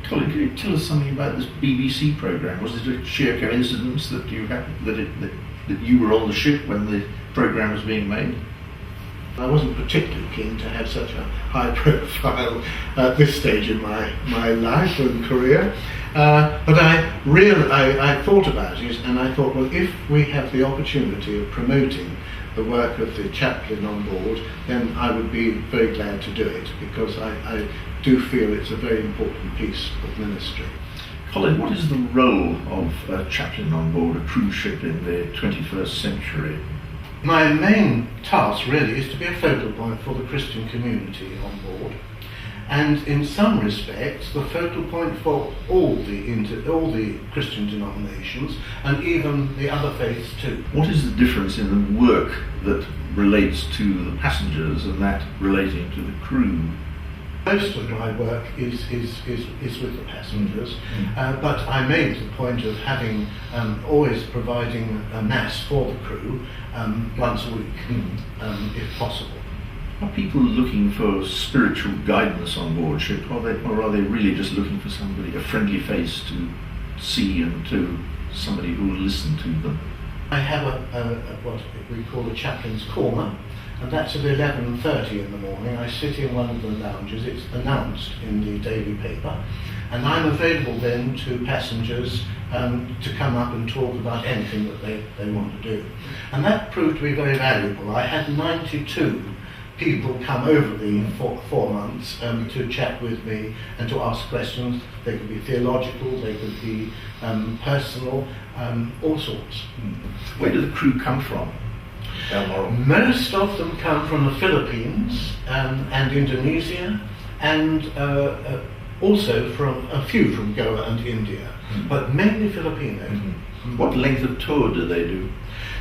Colin, can you tell us something about this BBC programme? Was it a sheer coincidence that you were on the ship when the programme was being made? I wasn't particularly keen to have such a high profile at this stage in my life and career, but I thought about it, and I thought, well, if we have the opportunity of promoting the work of the chaplain on board, then I would be very glad to do it, because I do feel it's a very important piece of ministry. Colin, what is the role of a chaplain on board a cruise ship in the 21st century? My main task really is to be a focal point for the Christian community on board, and in some respects the focal point for all the Christian denominations and even the other faiths too. What is the difference in the work that relates to the passengers and that relating to the crew? Most of my work is with the passengers, but I made the point of having always providing a mass for the crew once a week, if possible. Are people looking for spiritual guidance on board ship, or are they really just looking for somebody, a friendly face to see and to somebody who will listen to them? I have what we call a chaplain's corner, and that's at 11:30 in the morning. I sit in one of the lounges. It's announced in the daily paper, and I'm available then to passengers to come up and talk about anything that they want to do. And that proved to be very valuable. I had 92 people come over the 4 months to chat with me and to ask questions. They could be theological, they could be personal, all sorts. Where do the crew come from? Balmoral. Most of them come from the Philippines and Indonesia, and also from a few from Goa and India, but mainly Filipino. What length of tour do they do?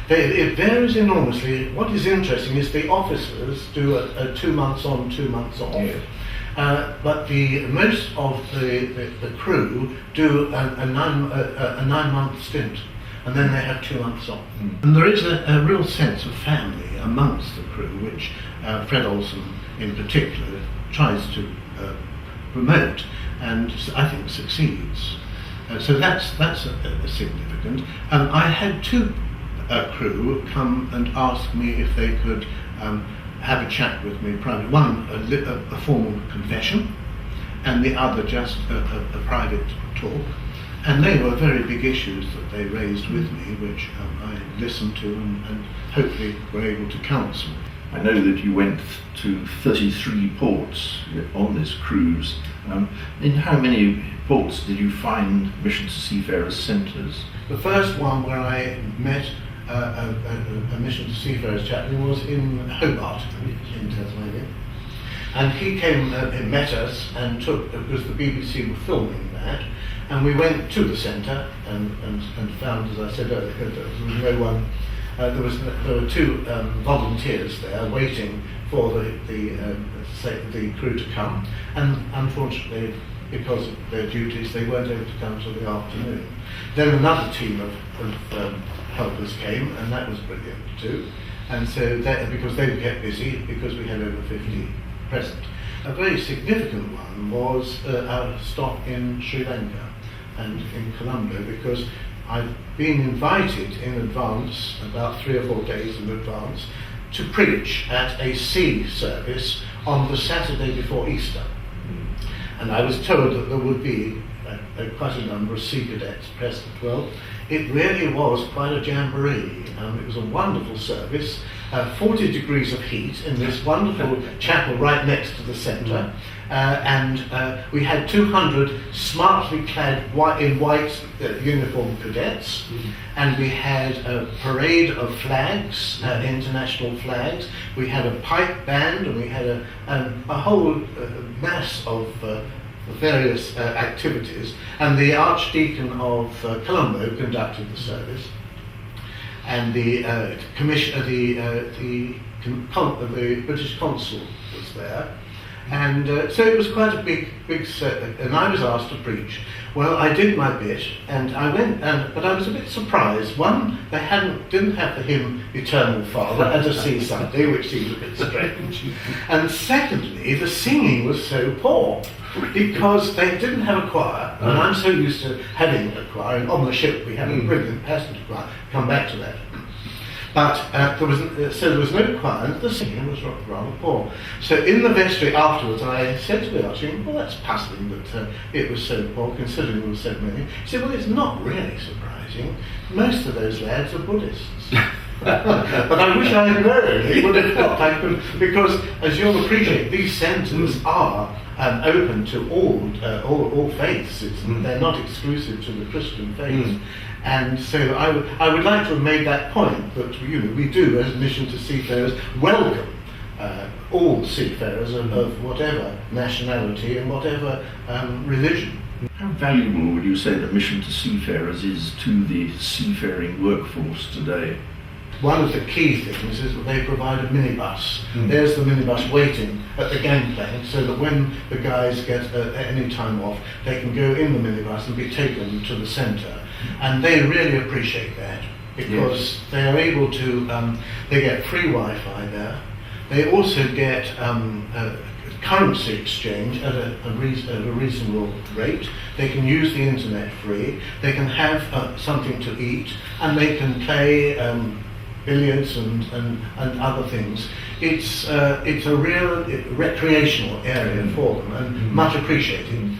It varies enormously. What is interesting is the officers do a 2 months on, 2 months off. Yeah. But most of the crew do a 9-month stint, and then they have 2 months off. And there is a real sense of family amongst the crew, which Fred Olsen in particular tries to promote, and I think succeeds. So that's significant. I had two crew come and ask me if they could have a chat with me privately. One a formal confession, and the other just a private talk. And they were very big issues that they raised with me, which I listened to and hopefully were able to counsel. I know that you went to 33 ports on this cruise. In how many ports did you find Mission to Seafarers centres? The first one where I met a Mission to Seafarers chaplain was in Hobart, in Tasmania. And he came and met us and took, because the BBC were filming that, and we went to the centre and found, as I said earlier, there was no one. There were two volunteers there waiting for the crew to come, and unfortunately, because of their duties, they weren't able to come until the afternoon. Then another team of helpers came, and that was brilliant too. And so, because they would get busy, because we had over 50 present. A very significant one was our stop in Sri Lanka and in Colombo, because I've been invited in advance, about 3 or 4 days in advance, to preach at a sea service on the Saturday before Easter. And I was told that there would be quite a number of sea cadets present. Well, it really was quite a jamboree. It was a wonderful service, 40 degrees of heat in this wonderful chapel right next to the centre. And we had 200 smartly clad in white uniform cadets, and we had a parade of flags, international flags. We had a pipe band, and we had a whole mass of various activities. And the Archdeacon of Colombo conducted the service, and the British consul was there. And so it was quite a big set, and I was asked to preach. Well, I did my bit, and I went, but I was a bit surprised. One, they didn't have the hymn "Eternal Father" as a Sea Sunday, which seemed a bit strange. And secondly, the singing was so poor, because they didn't have a choir, and I'm so used to having a choir, and on the ship we have a brilliant passenger choir, come back to that. But there was no choir, and the singing was rather poor. So in the vestry afterwards, I said to the Archdeacon, well, that's puzzling that it was so poor, considering there were so many. He said, well, it's not really surprising. Most of those lads are Buddhists. But I wish I had known. He would have helped. Because, as you'll appreciate, these centres are open to all faiths. They're not exclusive to the Christian faith. And so I would like to have made that point, that we do, as Mission to Seafarers, welcome all seafarers of whatever nationality and whatever religion. How valuable would you say the Mission to Seafarers is to the seafaring workforce today? One of the key things is that they provide a minibus. There's the minibus waiting at the gangplank, so that when the guys get any time off, they can go in the minibus and be taken to the centre. And they really appreciate that, because they are able to, they get free Wi-Fi there. They also get currency exchange at a reasonable rate. They can use the internet free. They can have something to eat, and they can play billiards and other things. It's a real recreational area for them, and much appreciated.